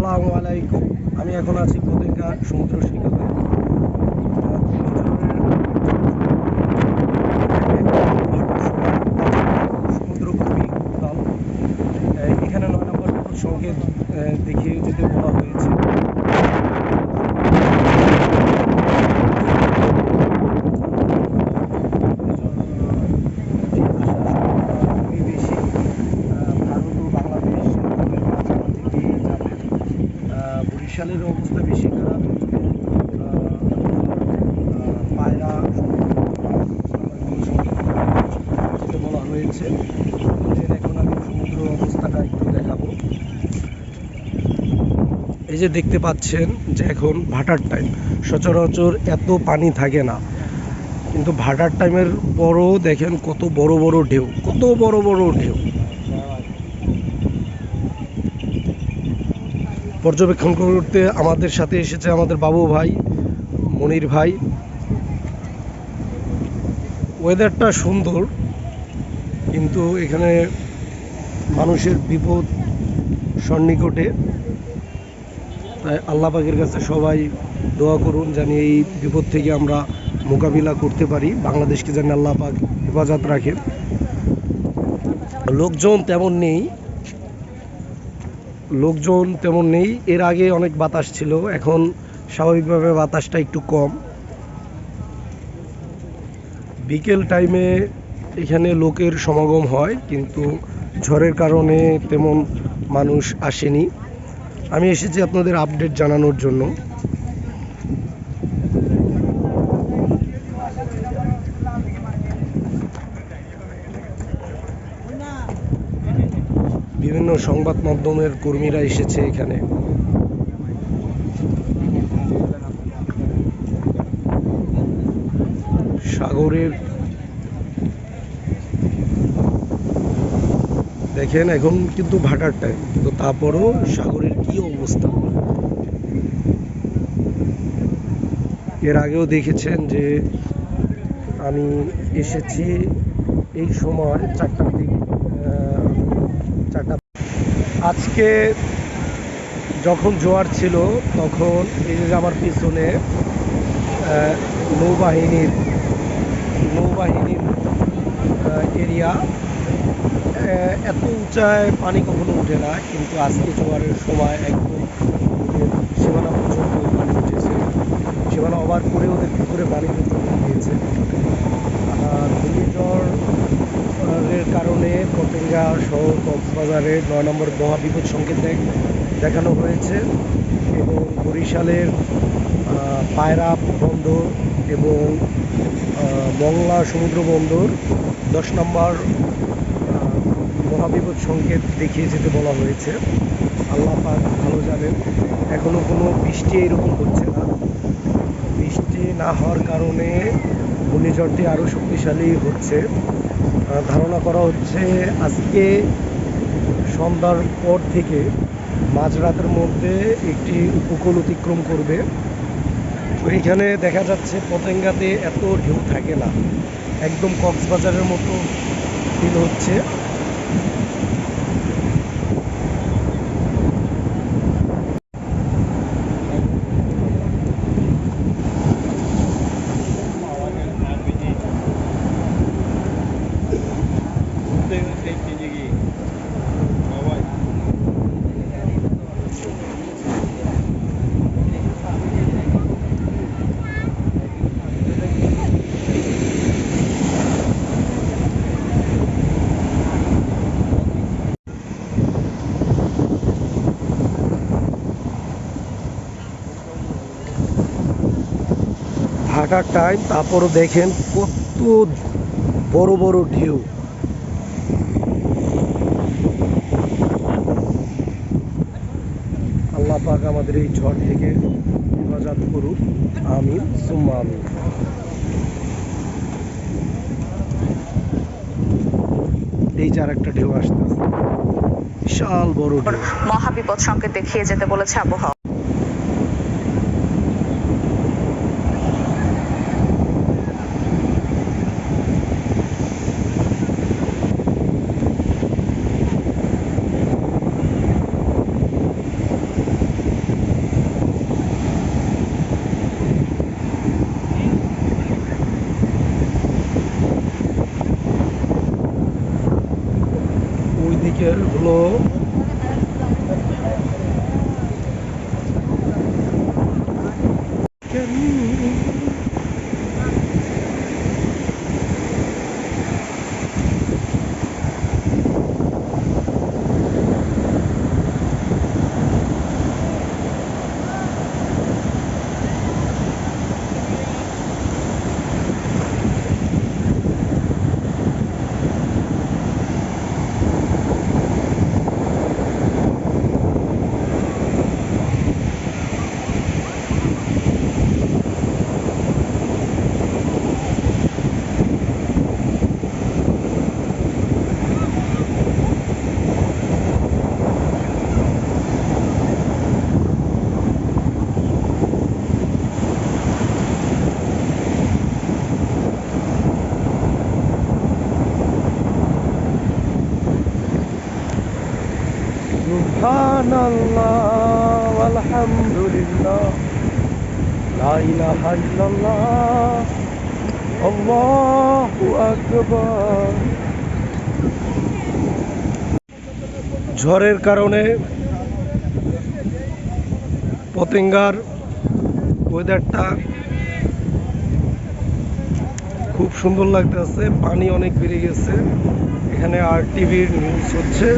আসসালামু আলাইকুম। আমি এখন আছি পতেঙ্গা সমুদ্র সৈকতে। সমুদ্র খুবই উত্তাল। এখানে ৯ নম্বর বিপদ সংকেত দেখিয়ে যেতে বলা হয়েছে। খুবই বেশি ভারত ও বাংলাদেশ মাঝামাঝি দিয়ে যাবে। বরিশালের অবস্থা বেশি খারাপ। পায়রা যেতে বলা হয়েছে। এখন আমি সমুদ্র অবস্থাটা একটু দেখাবো। এই যে দেখতে পাচ্ছেন যে এখন ভাটার টাইম, সচরাচর এত পানি থাকে না, কিন্তু ভাটার টাইমের পরও দেখেন কত বড় বড় ঢেউ, কত বড় বড় ঢেউ। পর্যবেক্ষণ করতে আমাদের সাথে এসেছে আমাদের বাবু ভাই, মনির ভাই। ওয়েদারটা সুন্দর, কিন্তু এখানে মানুষের বিপদ সন্নিকটে। তাই আল্লাহ পাকের কাছে সবাই দোয়া করুন জানি এই বিপদ থেকে আমরা মোকাবিলা করতে পারি, বাংলাদেশকে জানি আল্লাহ পাক হেফাজত রাখেন। লোকজন তেমন নেই। এর আগে অনেক বাতাস ছিল, এখন স্বাভাবিকভাবে বাতাসটা একটু কম। বিকেল টাইমে এখানে লোকের সমাগম হয়, কিন্তু ঝড়ের কারণে তেমন মানুষ আসেনি। আমি এসেছি আপনাদের আপডেট জানানোর জন্য। বিভিন্ন সংবাদ মাধ্যমের কর্মীরা এসেছে এখানে। সাগরের দেখেন এখন কিন্তু ভাটার টাইম, তো তারপরও সাগরের কি অবস্থা। এর আগেও দেখেছেন যে আমি এসেছি এই সময় 4টার দিকে। আজকে যখন জোয়ার ছিল তখন এই যে আমার পিছনে নৌবাহিনীর এরিয়া, এত উঁচায় পানি কখনো ওঠে না, কিন্তু আজকে জোয়ারের সময় একদম সীমানা পর্যন্ত পানি উঠেছে। সীমানা ওভার করে ওদের পুকুরে পানি চলে গিয়েছে। আর ঘূর্ণিঝড়ের কারণে পতেঙ্গা শহর কক্সবাজারের ৯ নম্বর মহাবিপদ সংকেত দেখানো হয়েছে, এবং বরিশালের পায়রা বন্দর এবং মংলা সমুদ্র বন্দর ১০ নম্বর মহাবিপদ সংকেত দেখিয়ে যেতে বলা হয়েছে। আল্লাহ পাক ভালো জানেন। এখনও কোনো বৃষ্টি এরকম হচ্ছে না। বৃষ্টি না হওয়ার কারণে ঘূর্ণিঝড়টি আরও শক্তিশালী হচ্ছে। ধারণা করা হচ্ছে আজকে সন্ধ্যার পর থেকে মাঝরাতের মধ্যে একটি উপকূল অতিক্রম করবে। তো এইখানে দেখা যাচ্ছে পতেঙ্গাতে এত ঢেউ থাকে না, একদম কক্সবাজারের মতো ফিল হচ্ছে। ভাটার টাইম, তারপরও দেখেন কত বড় বড় ঢেউ। আল্লাহ পাক আমাদের এই ঝড় থেকে হেফাজত করুক, আমিন সুম্মা আমিন। এই যে আরেকটা ঢেউ আসতেছে, বিশাল বড় ঢেউ। মহাবিপদ সংকেত দেখিয়ে যেতে বলেছে আবহাওয়া। এদিকে হলো সুবহানাল্লাহ আলহামদুলিল্লাহ লা ইলাহা ইল্লাল্লাহ আল্লাহু আকবার। ঝড়ের কারণে পতেঙ্গার ওয়েদারটা খুব সুন্দর লাগতেছে। পানি অনেক বেড়ে গেছে। এখানে আর টিভির নিউজ হচ্ছে।